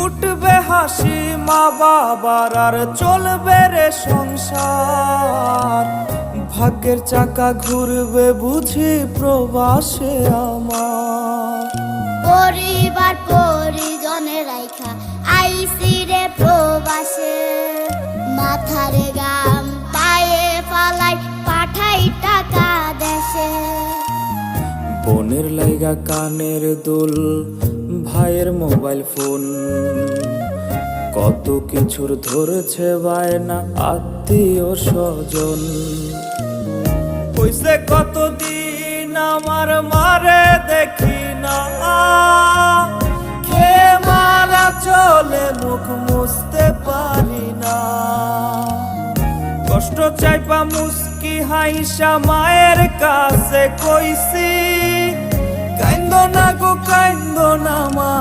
উঠবে হাসি মা বাবার আর চলবে রে সংসার। ভাগ্যের চাকা ঘুরবে বুঝি প্রবাসে আমার। পরিবার পরিজনের রাইখা আইসি রে প্রবাসে, মাথারে গাম পায়ে ফালাই পাঠাই টাকা দেশে। বোনের লাইগা কানের দুল, ভাইয়ের মোবাইল ফোন, কত কিছুর ধরছে বায়না আত্মীয় স্বজন। হইছে কতদিন আমার মারে দেখি না, খেয়ে মারা চলে মুখ মুছতে পারি না। কষ্ট চাইপা মুস্কি হাইসা মায়ের কাছে কইছি, কাইন্দো না গো কাইন্দো না মা।